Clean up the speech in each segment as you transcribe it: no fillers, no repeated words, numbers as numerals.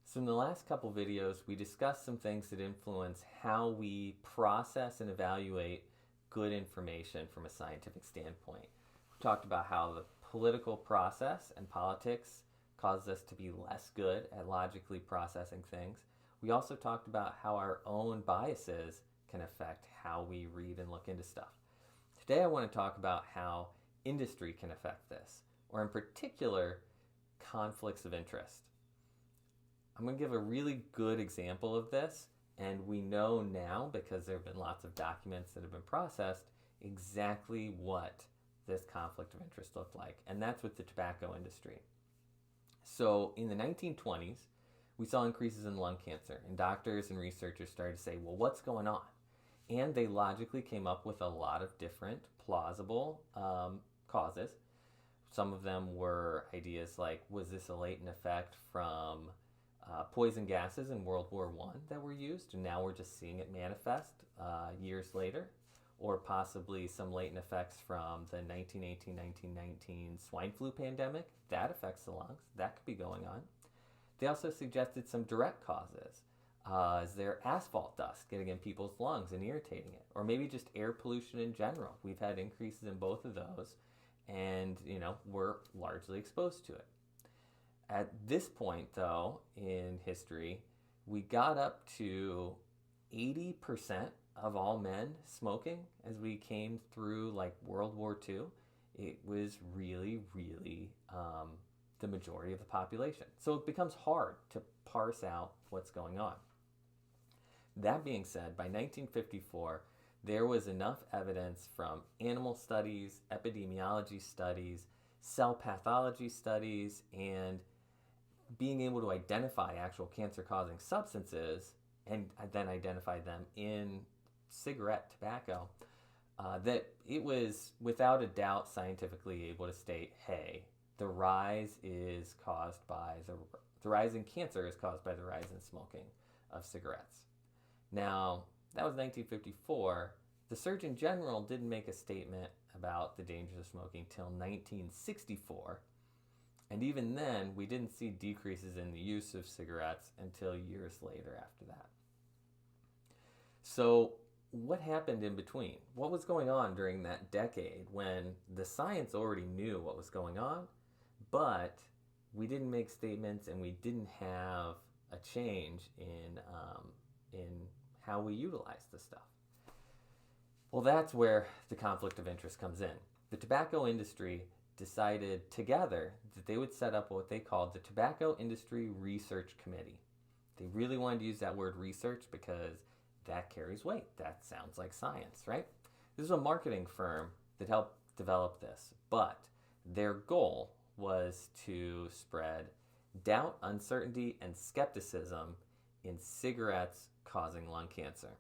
So in the last couple videos, we discussed some things that influence how we process and evaluate good information from a scientific standpoint. We talked about how the political process and politics causes us to be less good at logically processing things. We also talked about how our own biases can affect how we read and look into stuff. Today I want to talk about how industry can affect this, or in particular, conflicts of interest. I'm going to give a really good example of this, and we know now, because there have been lots of documents that have been processed, exactly what this conflict of interest looked like, and that's with the tobacco industry. So in the 1920s, we saw increases in lung cancer, and doctors and researchers started to say, well, what's going on? And they logically came up with a lot of different plausible causes. Some of them were ideas like, was this a latent effect from poison gases in World War I that were used, and now we're just seeing it manifest years later? Or possibly some latent effects from the 1918-1919 swine flu pandemic. That affects the lungs. That could be going on. They also suggested some direct causes. Is there asphalt dust getting in people's lungs and irritating it? Or maybe just air pollution in general. We've had increases in both of those, and we're largely exposed to it. At this point, though, in history, we got up to 80% of all men smoking as we came through like World War II. It was really, really the majority of the population. So it becomes hard to parse out what's going on. That being said, by 1954, there was enough evidence from animal studies, epidemiology studies, cell pathology studies, and being able to identify actual cancer-causing substances and then identify them in cigarette tobacco, that it was without a doubt scientifically able to state, hey, the rise in cancer is caused by the rise in smoking of cigarettes. Now, that was 1954. The Surgeon General didn't make a statement about the dangers of smoking till 1964. And even then, we didn't see decreases in the use of cigarettes until years later after that. So what happened in between? What was going on during that decade when the science already knew what was going on, but we didn't make statements and we didn't have a change in how we utilize the stuff? Well, that's where the conflict of interest comes in. The tobacco industry decided together that they would set up what they called the Tobacco Industry Research Committee. They really wanted to use that word research because that carries weight. That sounds like science, right? This is a marketing firm that helped develop this, but their goal was to spread doubt, uncertainty, and skepticism in cigarettes causing lung cancer.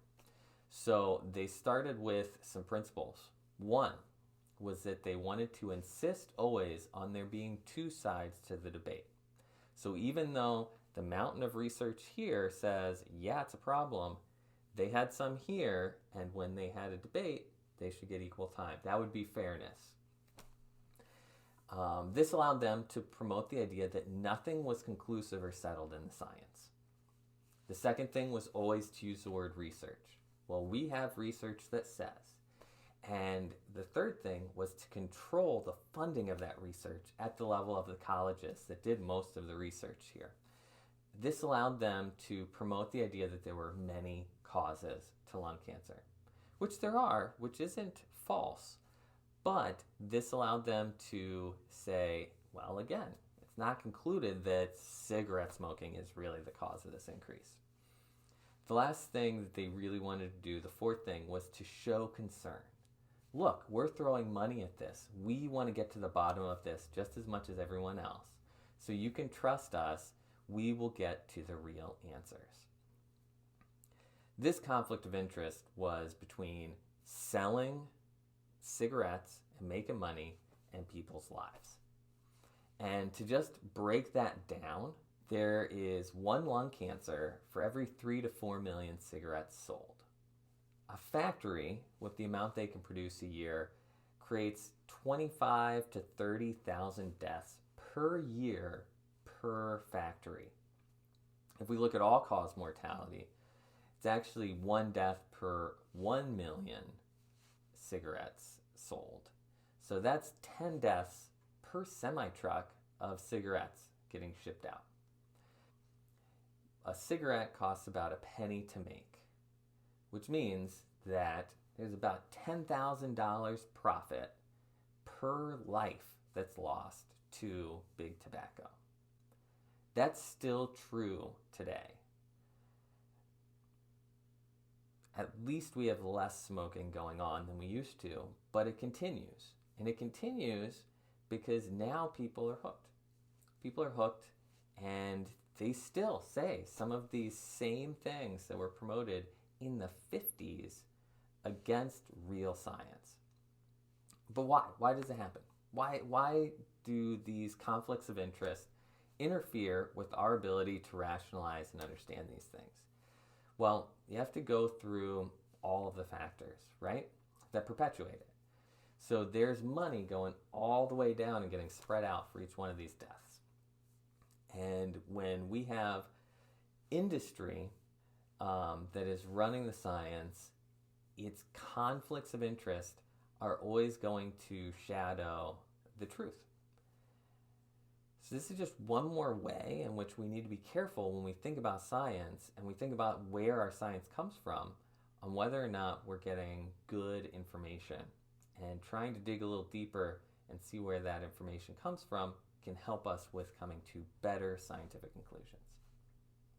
So they started with some principles. One was that they wanted to insist always on there being two sides to the debate. So even though the mountain of research here says, yeah, it's a problem, they had some here, and when they had a debate, they should get equal time. That would be fairness. This allowed them to promote the idea that nothing was conclusive or settled in the science. The second thing was always to use the word research. Well, we have research that says. And the third thing was to control the funding of that research at the level of the colleges that did most of the research here. This allowed them to promote the idea that there were many causes to lung cancer, which there are, which isn't false. But this allowed them to say, well, again, it's not concluded that cigarette smoking is really the cause of this increase. The last thing that they really wanted to do, the fourth thing, was to show concern. Look, we're throwing money at this. We want to get to the bottom of this just as much as everyone else. So you can trust us. We will get to the real answers. This conflict of interest was between selling cigarettes and making money and people's lives. And to just break that down, there is one lung cancer for every 3 to 4 million cigarettes sold. A factory, with the amount they can produce a year, creates 25 to 30,000 deaths per year per factory. If we look at all-cause mortality, it's actually one death per 1 million cigarettes sold. So that's 10 deaths per semi-truck of cigarettes getting shipped out. A cigarette costs about a penny to make, which means that there's about $10,000 profit per life that's lost to big tobacco. That's still true today. At least we have less smoking going on than we used to, but it continues. And it continues because now people are hooked. People are hooked, and they still say some of these same things that were promoted in the 50s against real science. But why? Why does it happen? Why do these conflicts of interest interfere with our ability to rationalize and understand these things? Well, you have to go through all of the factors, right, that perpetuate it. So there's money going all the way down and getting spread out for each one of these deaths. And when we have industry that is running the science, its conflicts of interest are always going to shadow the truth. So this is just one more way in which we need to be careful when we think about science and we think about where our science comes from, on whether or not we're getting good information. And trying to dig a little deeper and see where that information comes from can help us with coming to better scientific conclusions.